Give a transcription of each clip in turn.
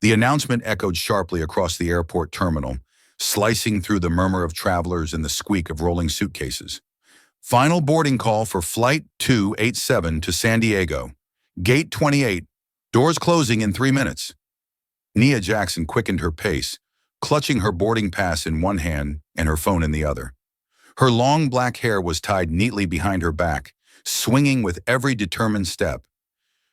The announcement echoed sharply across the airport terminal, slicing through the murmur of travelers and the squeak of rolling suitcases. Final boarding call for Flight 287 to San Diego. Gate 28. Doors closing in 3 minutes. Nia Jackson quickened her pace, clutching her boarding pass in one hand and her phone in the other. Her long black hair was tied neatly behind her back, swinging with every determined step.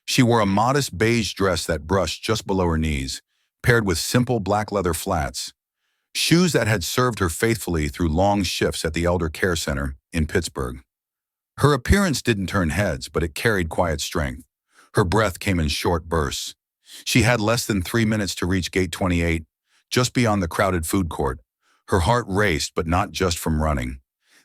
She wore a modest beige dress that brushed just below her knees, paired with simple black leather flats, shoes that had served her faithfully through long shifts at the Elder Care Center in Pittsburgh. Her appearance didn't turn heads, but it carried quiet strength. Her breath came in short bursts. She had less than 3 minutes to reach Gate 28, just beyond the crowded food court. Her heart raced, but not just from running.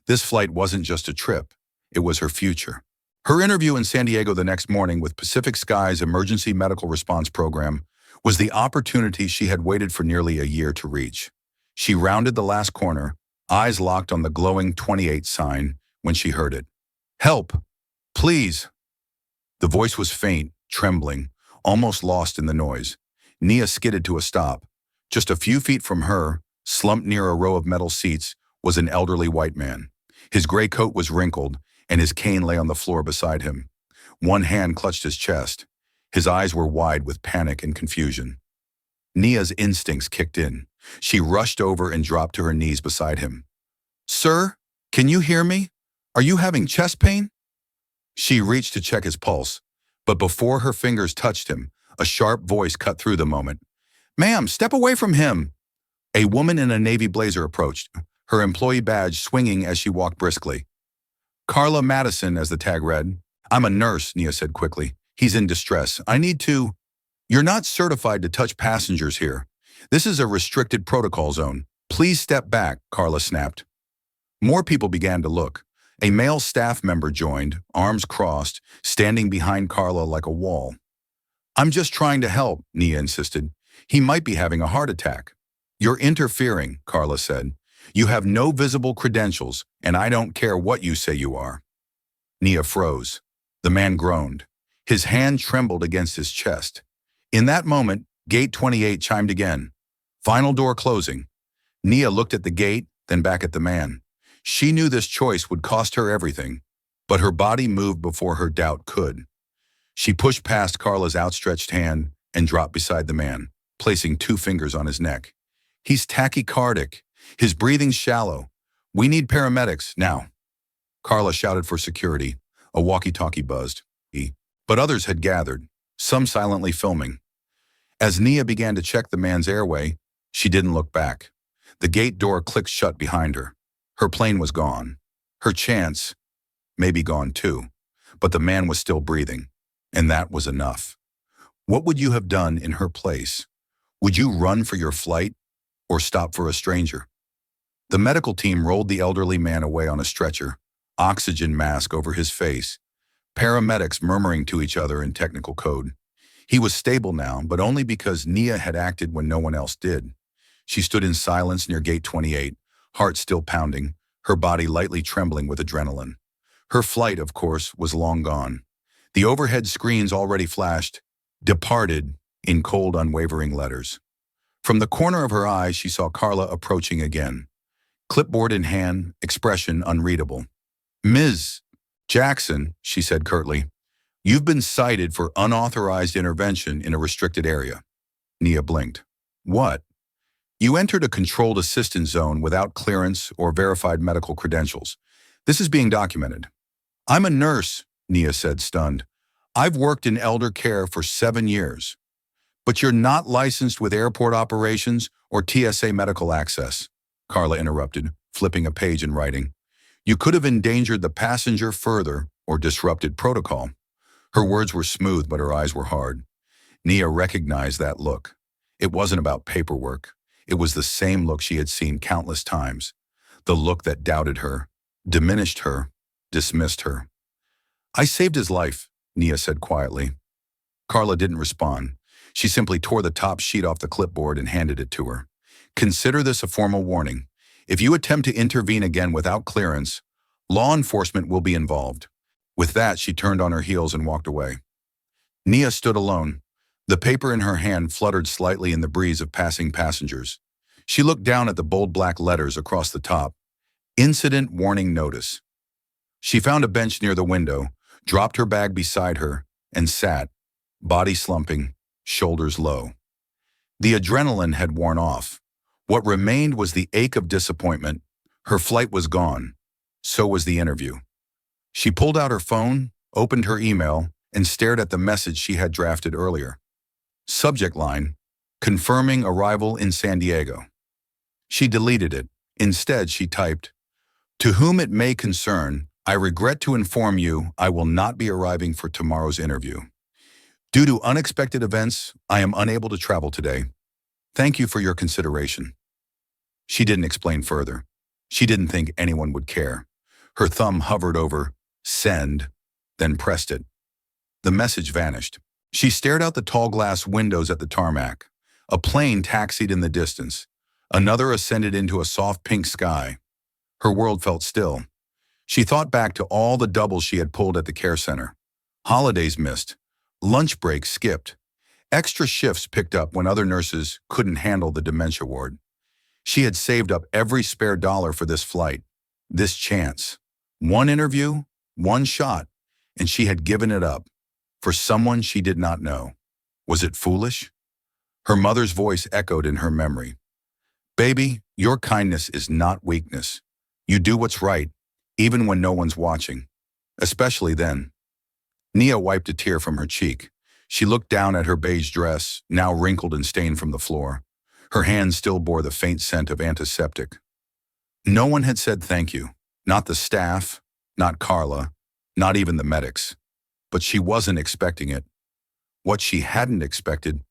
This flight wasn't just a trip. It was her future. Her interview in San Diego the next morning with Pacific Sky's Emergency Medical Response Program was the opportunity she had waited for nearly a year to reach. She rounded the last corner, eyes locked on the glowing 28 sign, when she heard it. "Help! Please!" The voice was faint, trembling, almost lost in the noise. Nia skidded to a stop. Just a few feet from her, slumped near a row of metal seats, was an elderly white man. His gray coat was wrinkled, and his cane lay on the floor beside him. One hand clutched his chest. His eyes were wide with panic and confusion. Nia's instincts kicked in. She rushed over and dropped to her knees beside him. "Sir, can you hear me? Are you having chest pain?" She reached to check his pulse, but before her fingers touched him, a sharp voice cut through the moment. "Ma'am, step away from him!" A woman in a navy blazer approached, her employee badge swinging as she walked briskly. "Carla Madison," as the tag read. "I'm a nurse," Nia said quickly. "He's in distress. I need to—" "You're not certified to touch passengers here. This is a restricted protocol zone. Please step back," Carla snapped. More people began to look. A male staff member joined, arms crossed, standing behind Carla like a wall. "I'm just trying to help," Nia insisted. "He might be having a heart attack." "You're interfering," Carla said. "You have no visible credentials, and I don't care what you say you are." Nia froze. The man groaned. His hand trembled against his chest. In that moment, Gate 28 chimed again. Final door closing. Nia looked at the gate, then back at the man. She knew this choice would cost her everything, but her body moved before her doubt could. She pushed past Carla's outstretched hand and dropped beside the man, placing 2 fingers on his neck. "He's tachycardic. His breathing's shallow. We need paramedics, now." Carla shouted for security. A walkie-talkie buzzed. But others had gathered, some silently filming. As Nia began to check the man's airway, she didn't look back. The gate door clicked shut behind her. Her plane was gone. Her chance, maybe gone too. But the man was still breathing, and that was enough. What would you have done in her place? Would you run for your flight or stop for a stranger? The medical team rolled the elderly man away on a stretcher, oxygen mask over his face, paramedics murmuring to each other in technical code. He was stable now, but only because Nia had acted when no one else did. She stood in silence near Gate 28, heart still pounding, her body lightly trembling with adrenaline. Her flight, of course, was long gone. The overhead screens already flashed, "Departed," in cold, unwavering letters. From the corner of her eye, she saw Carla approaching again. Clipboard in hand, expression unreadable. "Ms. Jackson," she said curtly, "you've been cited for unauthorized intervention in a restricted area." Nia blinked. "What?" "You entered a controlled assistance zone without clearance or verified medical credentials. This is being documented." "I'm a nurse," Nia said, stunned. "I've worked in elder care for 7 years." "But you're not licensed with airport operations or TSA medical access," Carla interrupted, flipping a page and writing. "You could have endangered the passenger further or disrupted protocol." Her words were smooth, but her eyes were hard. Nia recognized that look. It wasn't about paperwork. It was the same look she had seen countless times. The look that doubted her, diminished her, dismissed her. "I saved his life," Nia said quietly. Carla didn't respond. She simply tore the top sheet off the clipboard and handed it to her. "Consider this a formal warning. If you attempt to intervene again without clearance, law enforcement will be involved." With that, she turned on her heels and walked away. Nia stood alone. The paper in her hand fluttered slightly in the breeze of passing passengers. She looked down at the bold black letters across the top. Incident Warning Notice. She found a bench near the window, dropped her bag beside her, and sat, body slumping, shoulders low. The adrenaline had worn off. What remained was the ache of disappointment. Her flight was gone. So was the interview. She pulled out her phone, opened her email, and stared at the message she had drafted earlier. Subject line, confirming arrival in San Diego. She deleted it. Instead, she typed, "To whom it may concern, I regret to inform you I will not be arriving for tomorrow's interview. Due to unexpected events, I am unable to travel today. Thank you for your consideration." She didn't explain further. She didn't think anyone would care. Her thumb hovered over send, then pressed it. The message vanished. She stared out the tall glass windows at the tarmac. A plane taxied in the distance. Another ascended into a soft pink sky. Her world felt still. She thought back to all the doubles she had pulled at the care center. Holidays missed. Lunch breaks skipped. Extra shifts picked up when other nurses couldn't handle the dementia ward. She had saved up every spare dollar for this flight, this chance. One interview, one shot, and she had given it up. For someone she did not know. Was it foolish? Her mother's voice echoed in her memory. "Baby, your kindness is not weakness. You do what's right, even when no one's watching. Especially then." Nia wiped a tear from her cheek. She looked down at her beige dress, now wrinkled and stained from the floor. Her hand still bore the faint scent of antiseptic. No one had said thank you. Not the staff, not Carla, not even the medics. But she wasn't expecting it. What she hadn't expected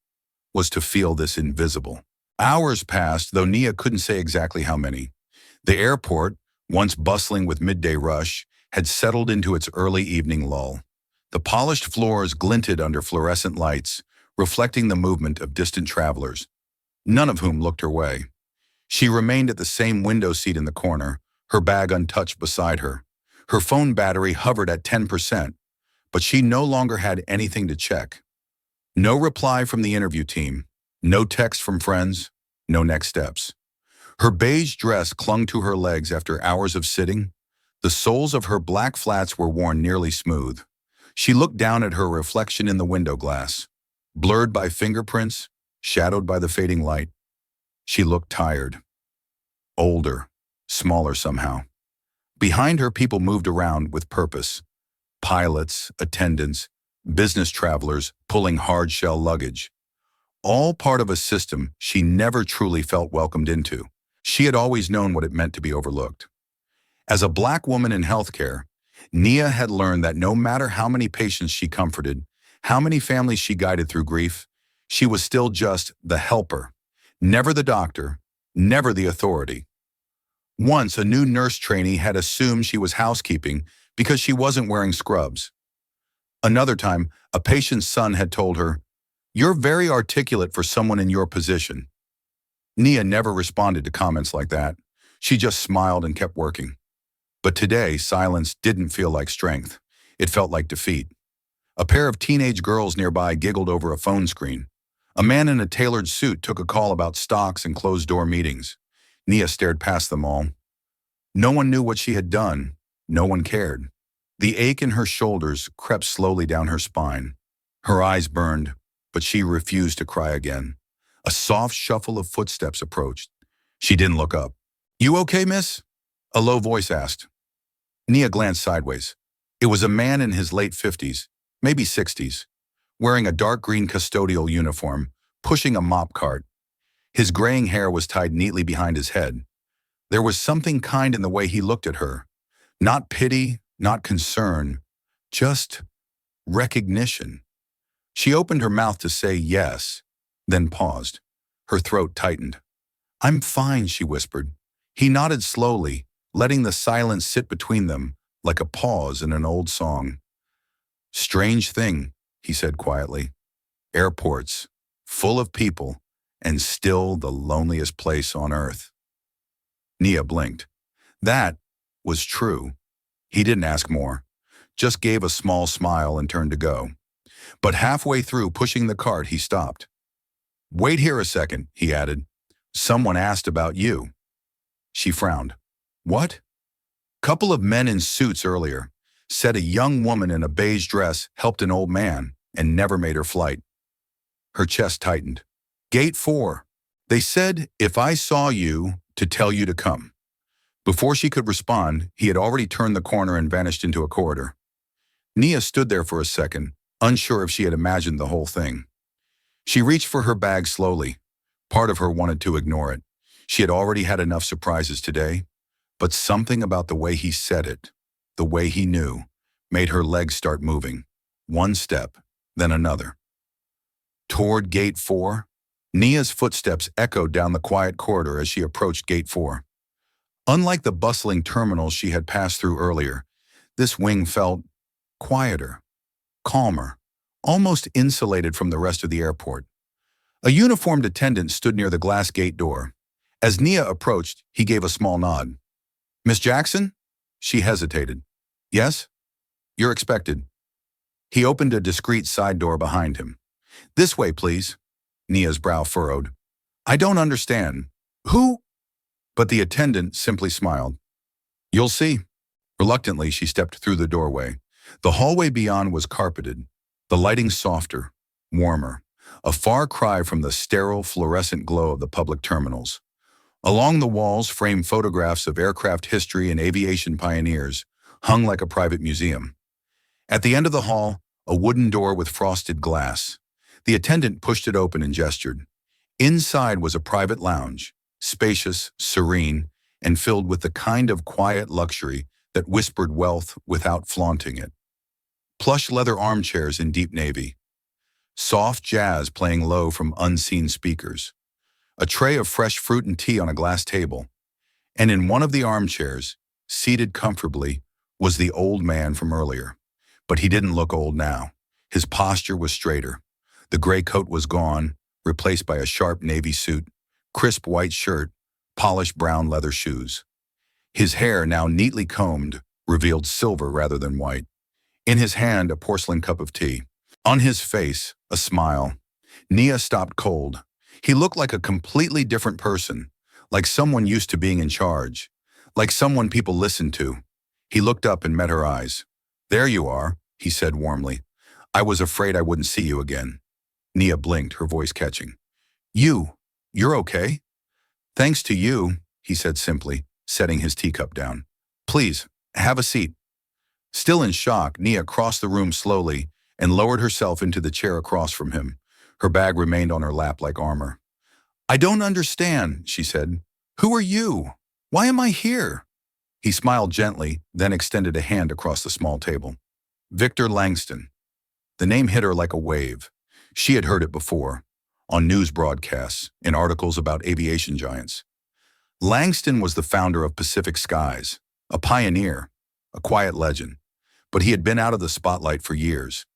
was to feel this invisible. Hours passed, though Nia couldn't say exactly how many. The airport, once bustling with midday rush, had settled into its early evening lull. The polished floors glinted under fluorescent lights, reflecting the movement of distant travelers, none of whom looked her way. She remained at the same window seat in the corner, her bag untouched beside her. Her phone battery hovered at 10%, but she no longer had anything to check. No reply from the interview team, no text from friends, no next steps. Her beige dress clung to her legs after hours of sitting. The soles of her black flats were worn nearly smooth. She looked down at her reflection in the window glass, blurred by fingerprints, shadowed by the fading light. She looked tired. Older, smaller somehow. Behind her, people moved around with purpose. Pilots, attendants, business travelers pulling hard-shell luggage. All part of a system she never truly felt welcomed into. She had always known what it meant to be overlooked. As a Black woman in healthcare, Nia had learned that no matter how many patients she comforted, how many families she guided through grief, she was still just the helper, never the doctor, never the authority. Once, a new nurse trainee had assumed she was housekeeping because she wasn't wearing scrubs. Another time, a patient's son had told her, "You're very articulate for someone in your position." Nia never responded to comments like that. She just smiled and kept working. But today, silence didn't feel like strength. It felt like defeat. A pair of teenage girls nearby giggled over a phone screen. A man in a tailored suit took a call about stocks and closed-door meetings. Nia stared past them all. No one knew what she had done. No one cared. The ache in her shoulders crept slowly down her spine. Her eyes burned, but she refused to cry again. A soft shuffle of footsteps approached. She didn't look up. "You okay, miss?" a low voice asked. Nia glanced sideways. It was a man in his late 50s, maybe 60s, wearing a dark green custodial uniform, pushing a mop cart. His graying hair was tied neatly behind his head. There was something kind in the way he looked at her. Not pity, not concern, just recognition. She opened her mouth to say yes, then paused. Her throat tightened. "I'm fine," she whispered. He nodded slowly, letting the silence sit between them like a pause in an old song. "Strange thing," he said quietly. "Airports, full of people, and still the loneliest place on earth." Nia blinked. That was true. He didn't ask more, just gave a small smile and turned to go. But halfway through pushing the cart, he stopped. "Wait here a second," he added. "Someone asked about you." She frowned. "What?" "Couple of men in suits earlier said a young woman in a beige dress helped an old man and never made her flight." Her chest tightened. "Gate 4. They said if I saw you to tell you to come." Before she could respond, he had already turned the corner and vanished into a corridor. Nia stood there for a second, unsure if she had imagined the whole thing. She reached for her bag slowly. Part of her wanted to ignore it. She had already had enough surprises today, but something about the way he said it, the way he knew, made her legs start moving. One step, then another. Toward Gate 4, Nia's footsteps echoed down the quiet corridor as she approached Gate 4. Unlike the bustling terminals she had passed through earlier, this wing felt quieter, calmer, almost insulated from the rest of the airport. A uniformed attendant stood near the glass gate door. As Nia approached, he gave a small nod. "Miss Jackson?" She hesitated. "Yes?" "You're expected." He opened a discreet side door behind him. "This way, please." Nia's brow furrowed. "I don't understand. Who?" But the attendant simply smiled. "You'll see." Reluctantly, she stepped through the doorway. The hallway beyond was carpeted, the lighting softer, warmer, a far cry from the sterile, fluorescent glow of the public terminals. Along the walls, framed photographs of aircraft history and aviation pioneers hung like a private museum. At the end of the hall, a wooden door with frosted glass. The attendant pushed it open and gestured. Inside was a private lounge, spacious, serene, and filled with the kind of quiet luxury that whispered wealth without flaunting it. Plush leather armchairs in deep navy. Soft jazz playing low from unseen speakers. A tray of fresh fruit and tea on a glass table. And in one of the armchairs, seated comfortably, was the old man from earlier. But he didn't look old now. His posture was straighter. The gray coat was gone, replaced by a sharp navy suit, crisp white shirt, polished brown leather shoes. His hair, now neatly combed, revealed silver rather than white. In his hand, a porcelain cup of tea. On his face, a smile. Nia stopped cold. He looked like a completely different person, like someone used to being in charge, like someone people listened to. He looked up and met her eyes. "There you are," he said warmly. "I was afraid I wouldn't see you again." Nia blinked, her voice catching. You're okay?" "Thanks to you," he said simply, setting his teacup down. "Please, have a seat." Still in shock, Nia crossed the room slowly and lowered herself into the chair across from him. Her bag remained on her lap like armor. "I don't understand," she said. "Who are you? Why am I here?" He smiled gently, then extended a hand across the small table. "Victor Langston." The name hit her like a wave. She had heard it before, on news broadcasts, in articles about aviation giants. Langston was the founder of Pacific Skies, a pioneer, a quiet legend, but he had been out of the spotlight for years.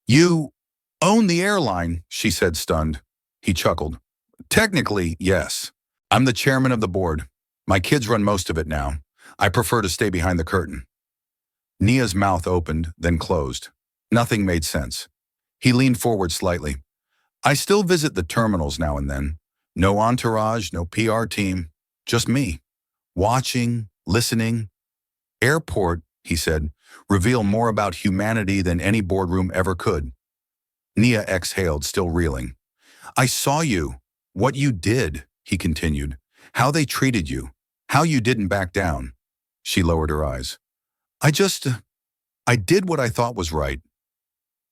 "You own the airline," she said, stunned. He chuckled. "Technically, yes. I'm the chairman of the board. My kids run most of it now. I prefer to stay behind the curtain." Nia's mouth opened, then closed. Nothing made sense. He leaned forward slightly. "I still visit the terminals now and then. No entourage, no PR team, just me. Watching, listening. Airport," he said, "reveal more about humanity than any boardroom ever could." Nia exhaled, still reeling. "I saw you. What you did," he continued. "How they treated you. How you didn't back down." She lowered her eyes. I did what I thought was right."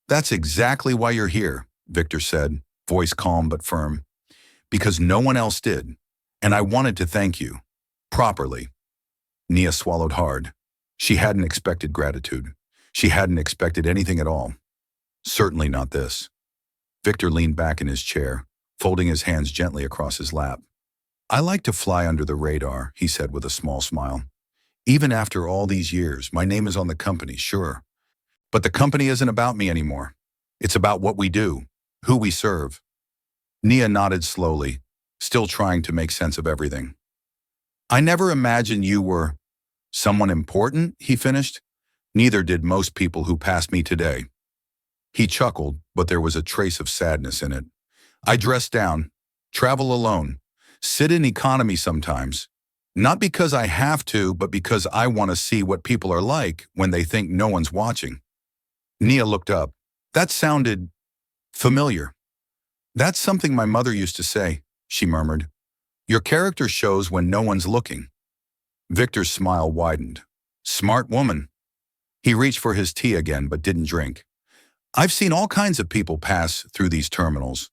"That's exactly why you're here," Victor said, voice calm but firm. "Because no one else did. And I wanted to thank you. Properly." Nia swallowed hard. She hadn't expected gratitude. She hadn't expected anything at all. Certainly not this. Victor leaned back in his chair, folding his hands gently across his lap. "I like to fly under the radar," he said with a small smile. "Even after all these years, my name is on the company, sure. But the company isn't about me anymore. It's about what we do, who we serve." Nia nodded slowly, still trying to make sense of everything. "I never imagined you were someone important," he finished. "Neither did most people who passed me today." He chuckled, but there was a trace of sadness in it. I dress down, travel alone, sit in economy sometimes. Not because I have to, but because I want to see what people are like when they think no one's watching. Nia looked up. That sounded familiar. That's something my mother used to say, she murmured. Your character shows when no one's looking. Victor's smile widened. Smart woman. He reached for his tea again, but didn't drink. I've seen all kinds of people pass through these terminals.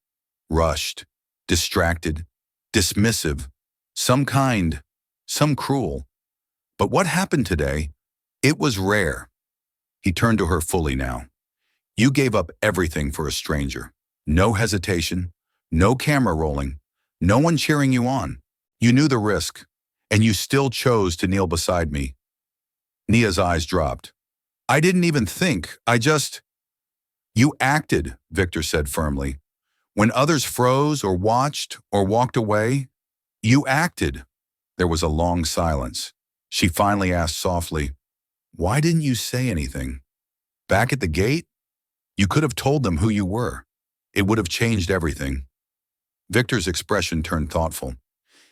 Rushed, distracted, dismissive, some kind, some cruel. But what happened today? It was rare. He turned to her fully now. You gave up everything for a stranger. No hesitation, no camera rolling, no one cheering you on. You knew the risk, and you still chose to kneel beside me. Nia's eyes dropped. I didn't even think, You acted, Victor said firmly. When others froze or watched or walked away, you acted. There was a long silence. She finally asked softly, why didn't you say anything? Back at the gate? You could have told them who you were. It would have changed everything. Victor's expression turned thoughtful.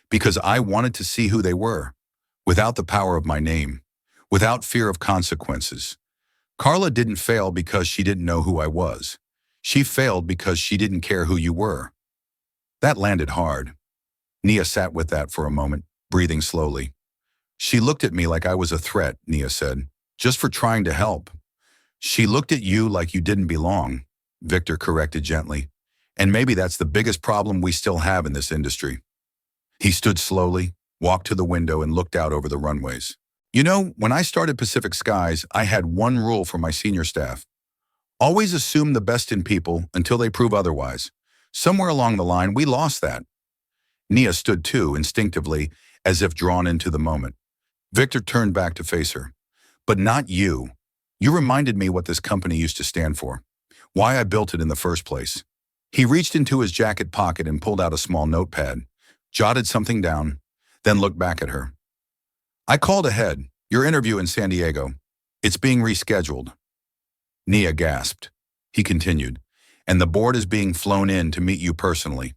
Because I wanted to see who they were, without the power of my name, without fear of consequences. Carla didn't fail because she didn't know who I was. She failed because she didn't care who you were. That landed hard. Nia sat with that for a moment, breathing slowly. She looked at me like I was a threat, Nia said, just for trying to help. She looked at you like you didn't belong, Victor corrected gently. And maybe that's the biggest problem we still have in this industry. He stood slowly, walked to the window and looked out over the runways. You know, when I started Pacific Skies, I had one rule for my senior staff. Always assume the best in people until they prove otherwise. Somewhere along the line, we lost that. Nia stood too, instinctively, as if drawn into the moment. Victor turned back to face her. But not you. You reminded me what this company used to stand for. Why I built it in the first place. He reached into his jacket pocket and pulled out a small notepad, jotted something down, then looked back at her. I called ahead. Your interview in San Diego. It's being rescheduled. Nia gasped. He continued. And the board is being flown in to meet you personally.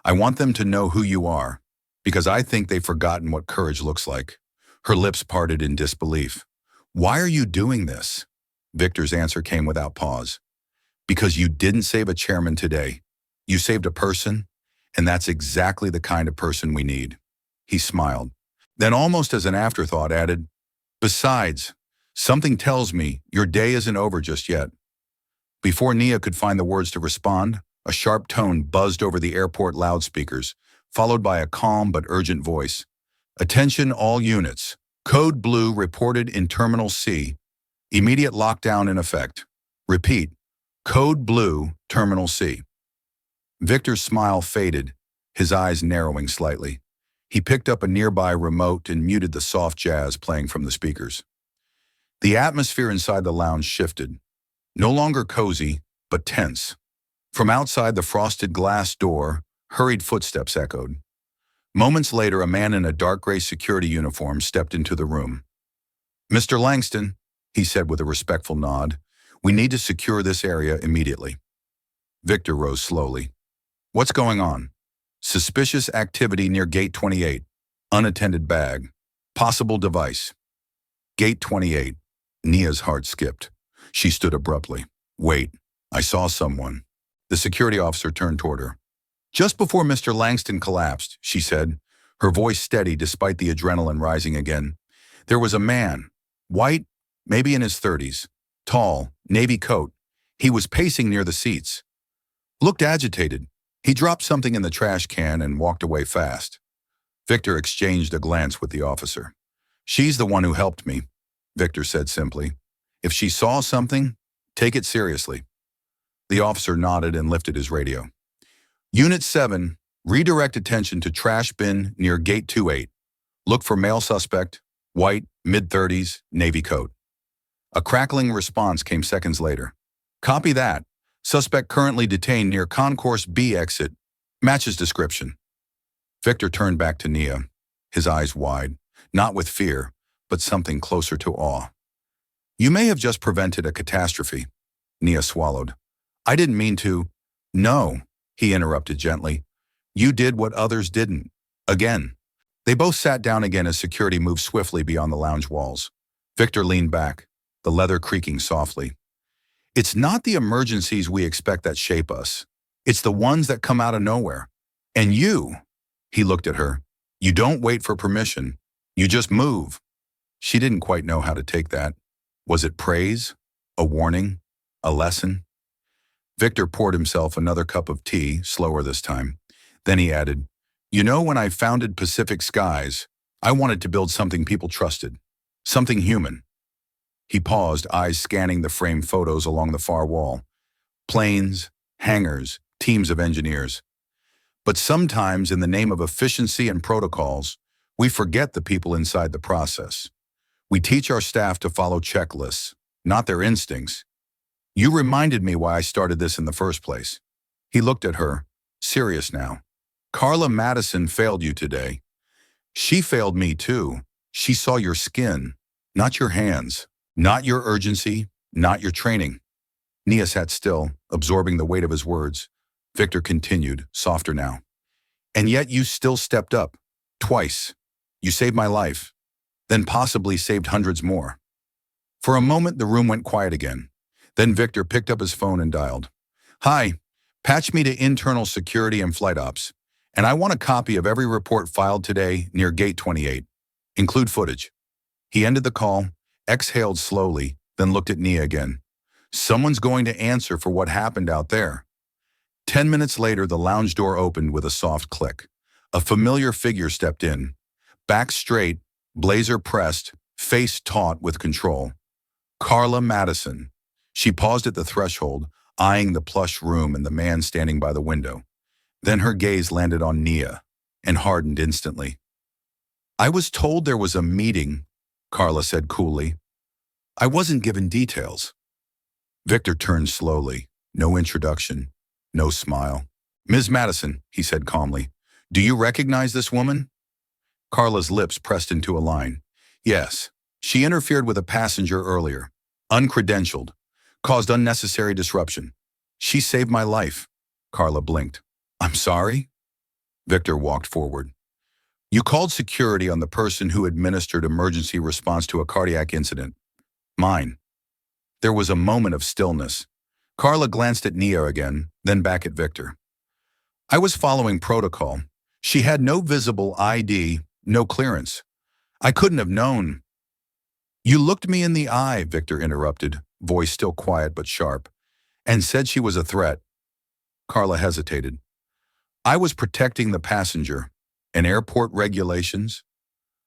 I want them to know who you are, because I think they've forgotten what courage looks like. Her lips parted in disbelief. Why are you doing this? Victor's answer came without pause. Because you didn't save a chairman today. You saved a person, and that's exactly the kind of person we need. He smiled. Then almost as an afterthought added, besides, something tells me your day isn't over just yet. Before Nia could find the words to respond, a sharp tone buzzed over the airport loudspeakers, followed by a calm but urgent voice. Attention all units. Code Blue reported in Terminal C. Immediate lockdown in effect. Repeat. Code Blue, Terminal C. Victor's smile faded, his eyes narrowing slightly. He picked up a nearby remote and muted the soft jazz playing from the speakers. The atmosphere inside the lounge shifted. No longer cozy, but tense. From outside the frosted glass door, hurried footsteps echoed. Moments later, a man in a dark gray security uniform stepped into the room. Mr. Langston, he said with a respectful nod, we need to secure this area immediately. Victor rose slowly. What's going on? Suspicious activity near Gate 28. Unattended bag. Possible device. Gate 28. Nia's heart skipped. She stood abruptly. Wait, I saw someone. The security officer turned toward her. Just before Mr. Langston collapsed, she said, her voice steady despite the adrenaline rising again. There was a man, white, maybe in his 30s, tall, navy coat. He was pacing near the seats. Looked agitated. He dropped something in the trash can and walked away fast. Victor exchanged a glance with the officer. She's the one who helped me, Victor said simply. If she saw something, take it seriously. The officer nodded and lifted his radio. Unit 7, redirect attention to trash bin near Gate 28. Look for male suspect, white, mid-30s, navy coat. A crackling response came seconds later. Copy that. Suspect currently detained near Concourse B exit. Matches description. Victor turned back to Nia, his eyes wide, not with fear, but something closer to awe. You may have just prevented a catastrophe. Nia swallowed. I didn't mean to. No, he interrupted gently. You did what others didn't. Again. They both sat down again as security moved swiftly beyond the lounge walls. Victor leaned back, the leather creaking softly. It's not the emergencies we expect that shape us. It's the ones that come out of nowhere. And you, he looked at her, you don't wait for permission. You just move. She didn't quite know how to take that. Was it praise? A warning? A lesson? Victor poured himself another cup of tea, slower this time. Then he added, you know, when I founded Pacific Skies, I wanted to build something people trusted. Something human. He paused, eyes scanning the framed photos along the far wall. Planes, hangars, teams of engineers. But sometimes, in the name of efficiency and protocols, we forget the people inside the process. We teach our staff to follow checklists, not their instincts. You reminded me why I started this in the first place. He looked at her, serious now. Carla Madison failed you today. She failed me too. She saw your skin, not your hands, not your urgency, not your training. Nia sat still, absorbing the weight of his words. Victor continued, softer now. And yet you still stepped up. Twice. You saved my life. Then possibly saved hundreds more. For a moment, the room went quiet again. Then Victor picked up his phone and dialed. Hi, patch me to internal security and flight ops. And I want a copy of every report filed today near Gate 28. Include footage. He ended the call, exhaled slowly, then looked at Nia again. Someone's going to answer for what happened out there. 10 minutes later, the lounge door opened with a soft click. A familiar figure stepped in. Back straight, blazer pressed, face taut with control. Carla Madison. She paused at the threshold, eyeing the plush room and the man standing by the window. Then her gaze landed on Nia and hardened instantly. I was told there was a meeting, Carla said coolly. I wasn't given details. Victor turned slowly. No introduction, no smile. Ms. Madison, he said calmly, do you recognize this woman? Carla's lips pressed into a line. Yes, she interfered with a passenger earlier. Uncredentialed. Caused unnecessary disruption. She saved my life. Carla blinked. I'm sorry? Victor walked forward. You called security on the person who administered emergency response to a cardiac incident. Mine. There was a moment of stillness. Carla glanced at Nia again, then back at Victor. I was following protocol. She had no visible ID, no clearance. I couldn't have known. You looked me in the eye, Victor interrupted, voice still quiet but sharp, and said she was a threat. Carla hesitated. I was protecting the passenger and airport regulations.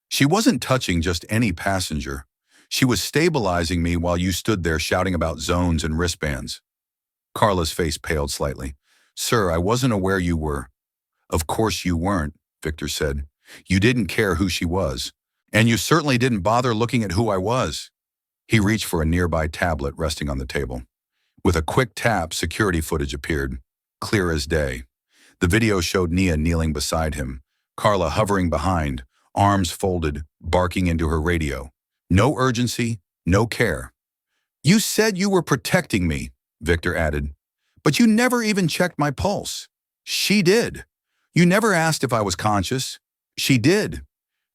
She wasn't touching just any passenger. She was stabilizing me while you stood there shouting about zones and wristbands. Carla's face paled slightly. Sir, I wasn't aware you were. Of course you weren't, Victor said. You didn't care who she was. And you certainly didn't bother looking at who I was. He reached for a nearby tablet resting on the table. With a quick tap, security footage appeared, clear as day. The video showed Nia kneeling beside him, Carla hovering behind, arms folded, barking into her radio. No urgency, no care. You said you were protecting me, Victor added, but you never even checked my pulse. She did. You never asked if I was conscious. She did.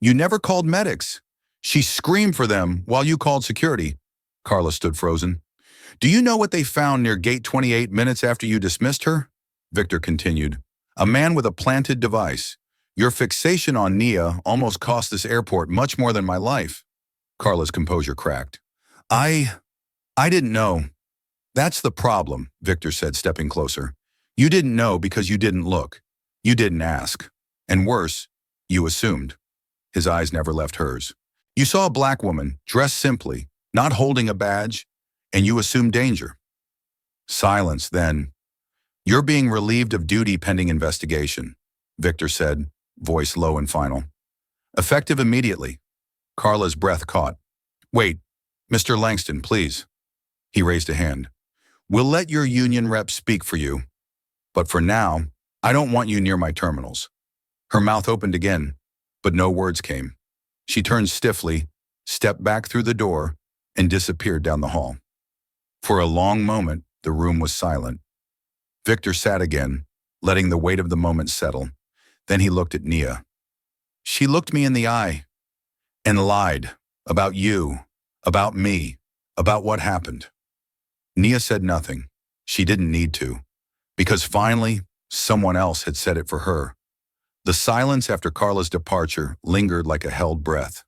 You never called medics. She screamed for them while you called security. Carla stood frozen. Do you know what they found near Gate 28 minutes after you dismissed her? Victor continued. A man with a planted device. Your fixation on Nia almost cost this airport much more than my life. Carla's composure cracked. I didn't know. That's the problem, Victor said, stepping closer. You didn't know because you didn't look. You didn't ask. And worse, you assumed. His eyes never left hers. You saw a black woman, dressed simply, not holding a badge, and you assumed danger. Silence, then. You're being relieved of duty pending investigation, Victor said, voice low and final. Effective immediately. Carla's breath caught. Wait, Mr. Langston, please. He raised a hand. We'll let your union rep speak for you. But for now, I don't want you near my terminals. Her mouth opened again, but no words came. She turned stiffly, stepped back through the door, and disappeared down the hall. For a long moment, the room was silent. Victor sat again, letting the weight of the moment settle. Then he looked at Nia. She looked me in the eye and lied about you, about me, about what happened. Nia said nothing. She didn't need to, because finally, someone else had said it for her. The silence after Carla's departure lingered like a held breath.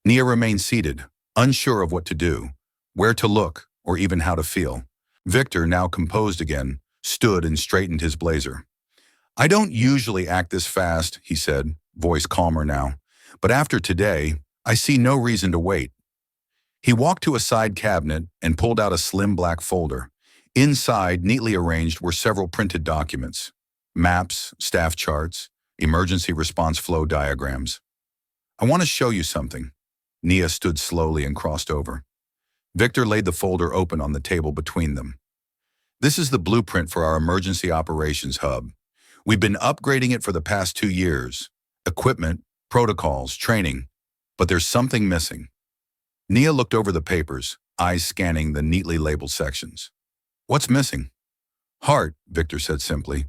Nia remained seated, unsure of what to do, where to look, or even how to feel. Victor, now composed again, stood and straightened his blazer. I don't usually act this fast, he said, voice calmer now. But after today, I see no reason to wait. He walked to a side cabinet and pulled out a slim black folder. Inside, neatly arranged, were several printed documents. Maps, staff charts, emergency response flow diagrams. I want to show you something. Nia stood slowly and crossed over. Victor laid the folder open on the table between them. This is the blueprint for our emergency operations hub. We've been upgrading it for the past 2 years. Equipment, protocols, training. But there's something missing. Nia looked over the papers, eyes scanning the neatly labeled sections. What's missing? Heart, Victor said simply.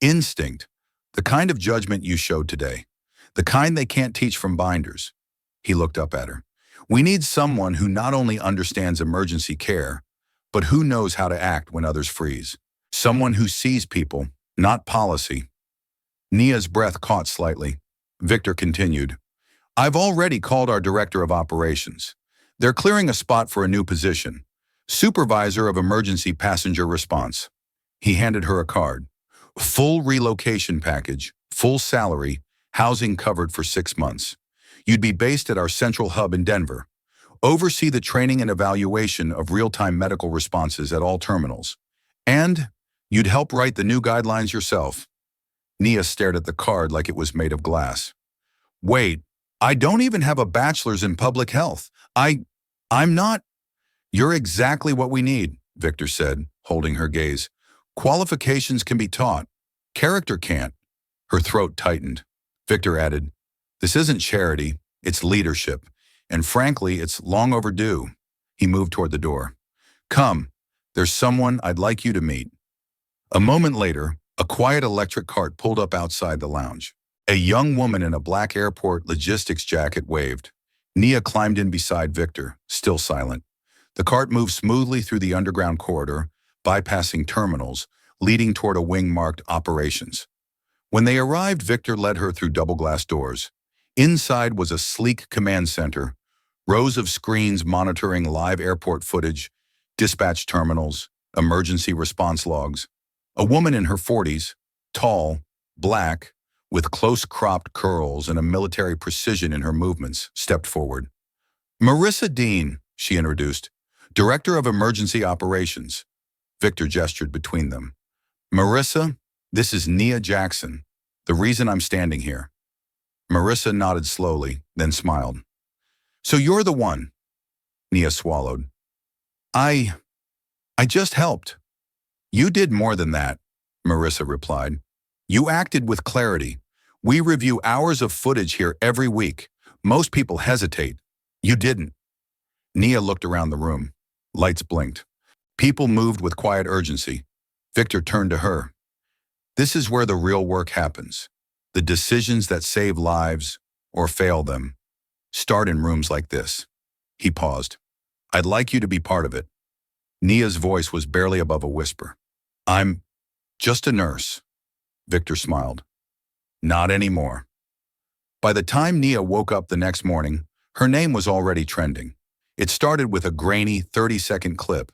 Instinct. The kind of judgment you showed today. The kind they can't teach from binders. He looked up at her. We need someone who not only understands emergency care, but who knows how to act when others freeze. Someone who sees people, not policy. Nia's breath caught slightly. Victor continued. I've already called our director of operations. They're clearing a spot for a new position. Supervisor of Emergency Passenger Response. He handed her a card. Full relocation package, full salary, housing covered for 6 months. You'd be based at our central hub in Denver. Oversee the training and evaluation of real-time medical responses at all terminals. And you'd help write the new guidelines yourself. Nia stared at the card like it was made of glass. Wait, I don't even have a bachelor's in public health. I'm not. You're exactly what we need, Victor said, holding her gaze. Qualifications can be taught. Character can't. Her throat tightened. Victor added, this isn't charity, it's leadership. And frankly, it's long overdue. He moved toward the door. Come, there's someone I'd like you to meet. A moment later, a quiet electric cart pulled up outside the lounge. A young woman in a black airport logistics jacket waved. Nia climbed in beside Victor, still silent. The cart moved smoothly through the underground corridor, bypassing terminals, leading toward a wing marked Operations. When they arrived, Victor led her through double-glass doors. Inside was a sleek command center, rows of screens monitoring live airport footage, dispatch terminals, emergency response logs. A woman in her 40s, tall, black, with close-cropped curls and a military precision in her movements, stepped forward. Marissa Dean, she introduced, Director of Emergency Operations. Victor gestured between them. Marissa, this is Nia Jackson, the reason I'm standing here. Marissa nodded slowly, then smiled. So you're the one. Nia swallowed. I just helped. You did more than that, Marissa replied. You acted with clarity. We review hours of footage here every week. Most people hesitate. You didn't. Nia looked around the room. Lights blinked. People moved with quiet urgency. Victor turned to her. This is where the real work happens. The decisions that save lives, or fail them, start in rooms like this. He paused. I'd like you to be part of it. Nia's voice was barely above a whisper. I'm just a nurse. Victor smiled. Not anymore. By the time Nia woke up the next morning, her name was already trending. It started with a grainy 30-second clip,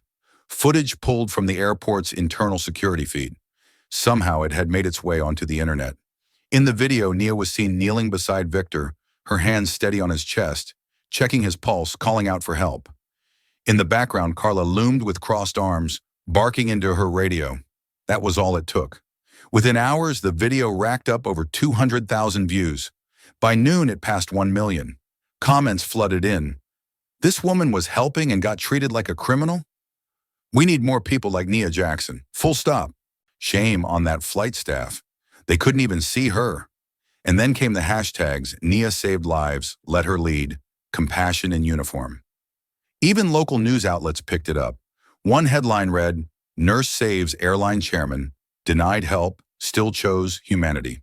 footage pulled from the airport's internal security feed. Somehow it had made its way onto the internet. In the video, Nia was seen kneeling beside Victor, her hands steady on his chest, checking his pulse, calling out for help. In the background, Carla loomed with crossed arms, barking into her radio. That was all it took. Within hours, the video racked up over 200,000 views. By noon, it passed 1 million. Comments flooded in. This woman was helping and got treated like a criminal? We need more people like Nia Jackson. Full stop. Shame on that flight staff. They couldn't even see her. And then came the hashtags, Nia saved lives, let her lead, compassion in uniform. Even local news outlets picked it up. One headline read, Nurse saves airline chairman, denied help, still chose humanity.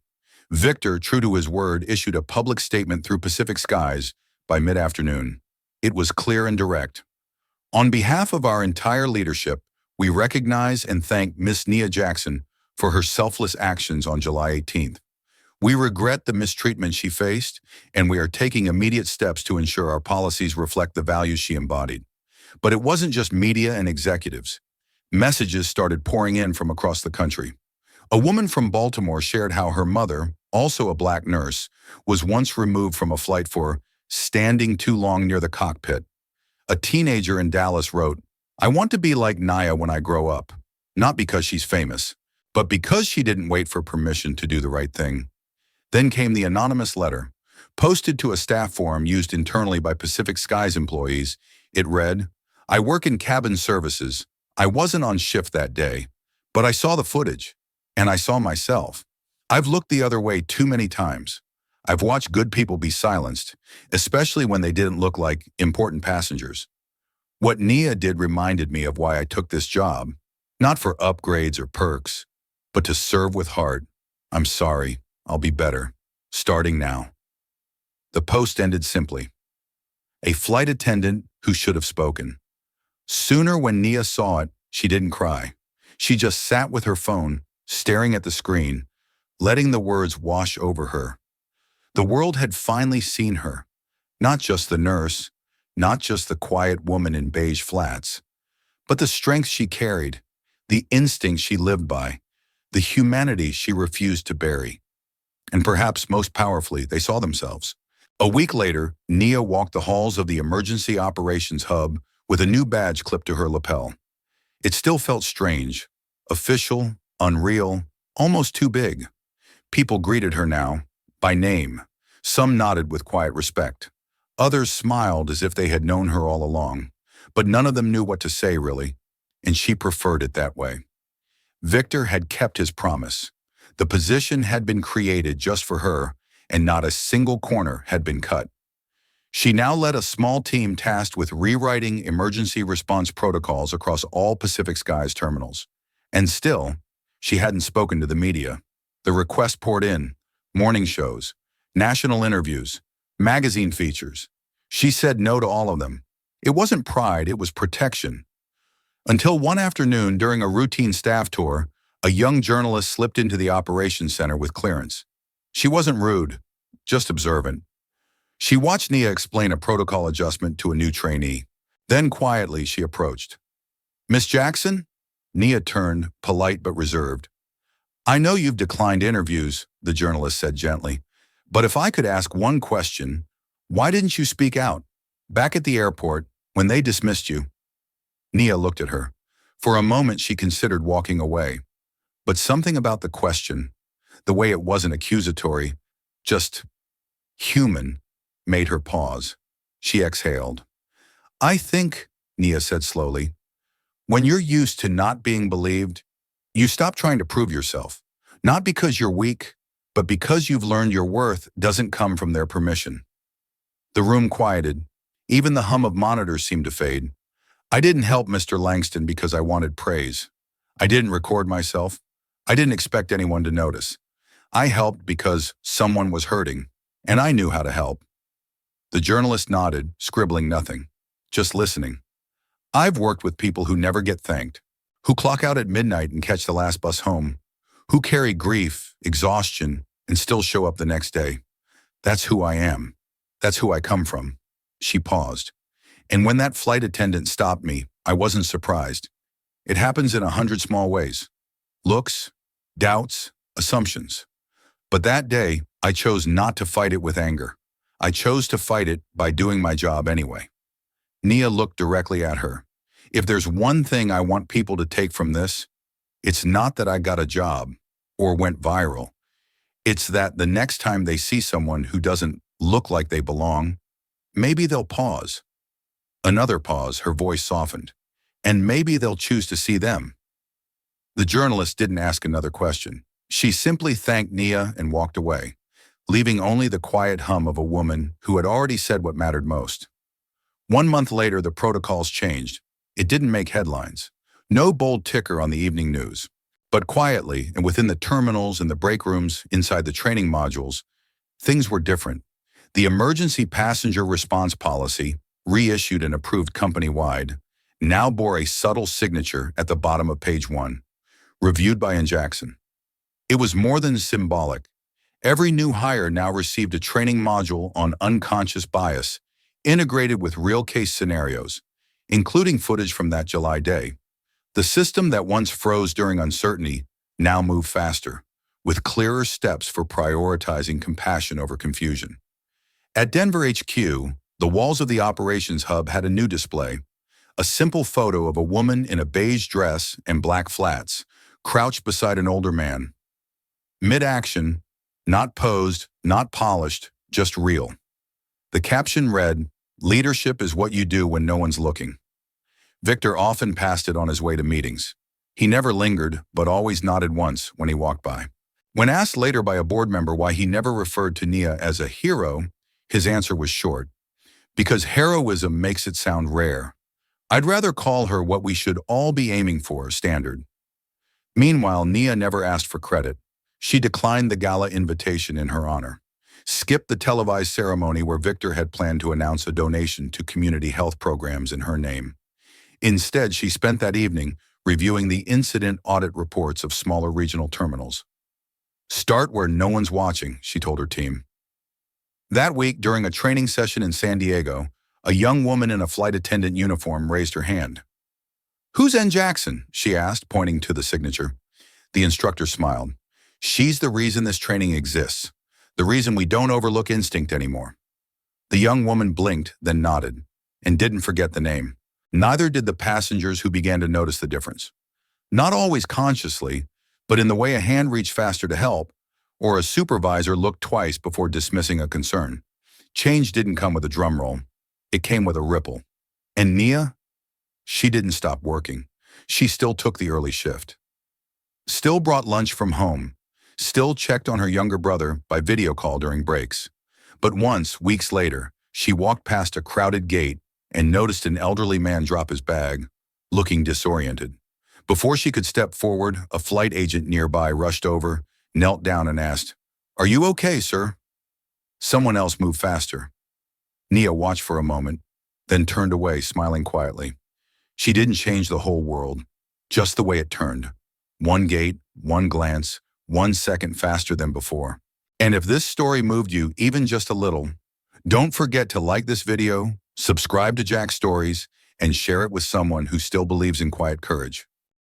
Victor, true to his word, issued a public statement through Pacific Skies by mid-afternoon. It was clear and direct. On behalf of our entire leadership, we recognize and thank Miss Nia Jackson for her selfless actions on July 18th. We regret the mistreatment she faced, and we are taking immediate steps to ensure our policies reflect the values she embodied. But it wasn't just media and executives. Messages started pouring in from across the country. A woman from Baltimore shared how her mother, also a black nurse, was once removed from a flight for standing too long near the cockpit. A teenager in Dallas wrote, "I want to be like Nia when I grow up, not because she's famous, but because she didn't wait for permission to do the right thing." Then came the anonymous letter. Posted to a staff forum used internally by Pacific Skies employees, it read, "I work in cabin services. I wasn't on shift that day, but I saw the footage, and I saw myself. I've looked the other way too many times. I've watched good people be silenced, especially when they didn't look like important passengers. What Nia did reminded me of why I took this job, not for upgrades or perks, but to serve with heart. I'm sorry, I'll be better, starting now." The post ended simply. A flight attendant who should have spoken. Sooner, when Nia saw it, she didn't cry. She just sat with her phone, staring at the screen, letting the words wash over her. The world had finally seen her, not just the nurse, not just the quiet woman in beige flats, but the strength she carried, the instincts she lived by, the humanity she refused to bury. And perhaps most powerfully, they saw themselves. A week later, Nia walked the halls of the Emergency Operations Hub with a new badge clipped to her lapel. It still felt strange, official, unreal, almost too big. People greeted her now, by name. Some nodded with quiet respect. Others smiled as if they had known her all along. But none of them knew what to say, really, and she preferred it that way. Victor had kept his promise. The position had been created just for her, and not a single corner had been cut. She now led a small team tasked with rewriting emergency response protocols across all Pacific Skies terminals. And still, she hadn't spoken to the media. The requests poured in, morning shows, national interviews, magazine features. She said no to all of them. It wasn't pride, it was protection. Until one afternoon, during a routine staff tour, a young journalist slipped into the operations center with clearance. She wasn't rude, just observant. She watched Nia explain a protocol adjustment to a new trainee. Then quietly she approached. "Miss Jackson?" Nia turned, polite but reserved. "I know you've declined interviews," the journalist said gently, "but if I could ask one question, why didn't you speak out? Back at the airport, when they dismissed you?" Nia looked at her. For a moment she considered walking away. But something about the question, the way it wasn't accusatory, just human, made her pause. She exhaled. "I think," Nia said slowly, "when you're used to not being believed, you stop trying to prove yourself. Not because you're weak, but because you've learned your worth doesn't come from their permission." The room quieted. Even the hum of monitors seemed to fade. "I didn't help Mr. Langston because I wanted praise. I didn't record myself. I didn't expect anyone to notice. I helped because someone was hurting, and I knew how to help." The journalist nodded, scribbling nothing, just listening. "I've worked with people who never get thanked, who clock out at midnight and catch the last bus home, who carry grief, exhaustion, and still show up the next day. That's who I am. That's who I come from." She paused. "And when that flight attendant stopped me, I wasn't surprised. It happens in 100 small ways. Looks, doubts, assumptions. But that day, I chose not to fight it with anger. I chose to fight it by doing my job anyway." Nia looked directly at her. "If there's one thing I want people to take from this, it's not that I got a job or went viral. It's that the next time they see someone who doesn't look like they belong, maybe they'll pause." Another pause, her voice softened. "And maybe they'll choose to see them." The journalist didn't ask another question. She simply thanked Nia and walked away, leaving only the quiet hum of a woman who had already said what mattered most. 1 month later, the protocols changed. It didn't make headlines. No bold ticker on the evening news. But quietly, and within the terminals and the break rooms inside the training modules, things were different. The emergency passenger response policy, reissued and approved company-wide, now bore a subtle signature at the bottom of page 1, reviewed by Nia Jackson. It was more than symbolic. Every new hire now received a training module on unconscious bias, integrated with real-case scenarios, including footage from that July day. The system that once froze during uncertainty now moved faster, with clearer steps for prioritizing compassion over confusion. At Denver HQ, the walls of the operations hub had a new display, a simple photo of a woman in a beige dress and black flats, crouched beside an older man. Mid-action, not posed, not polished, just real. The caption read, "Leadership is what you do when no one's looking." Victor often passed it on his way to meetings. He never lingered, but always nodded once when he walked by. When asked later by a board member why he never referred to Nia as a hero, his answer was short. Because heroism makes it sound rare. I'd rather call her what we should all be aiming for, standard. Meanwhile, Nia never asked for credit. She declined the gala invitation in her honor, skipped the televised ceremony where Victor had planned to announce a donation to community health programs in her name. Instead, she spent that evening reviewing the incident audit reports of smaller regional terminals. "Start where no one's watching," she told her team. That week, during a training session in San Diego, a young woman in a flight attendant uniform raised her hand. "Who's Nia Jackson?" she asked, pointing to the signature. The instructor smiled. "She's the reason this training exists, the reason we don't overlook instinct anymore." The young woman blinked, then nodded, and didn't forget the name. Neither did the passengers, who began to notice the difference. Not always consciously, but in the way a hand reached faster to help, or a supervisor looked twice before dismissing a concern. Change didn't come with a drum roll. It came with a ripple. And Nia? She didn't stop working. She still took the early shift. Still brought lunch from home. Still checked on her younger brother by video call during breaks. But once, weeks later, she walked past a crowded gate and noticed an elderly man drop his bag, looking disoriented. Before she could step forward, a flight agent nearby rushed over, knelt down and asked, "Are you okay, sir?" Someone else moved faster. Nia watched for a moment, then turned away, smiling quietly. She didn't change the whole world, just the way it turned. One gate, one glance, 1 second faster than before. And if this story moved you even just a little, don't forget to like this video, subscribe to Jack's Stories, and share it with someone who still believes in quiet courage.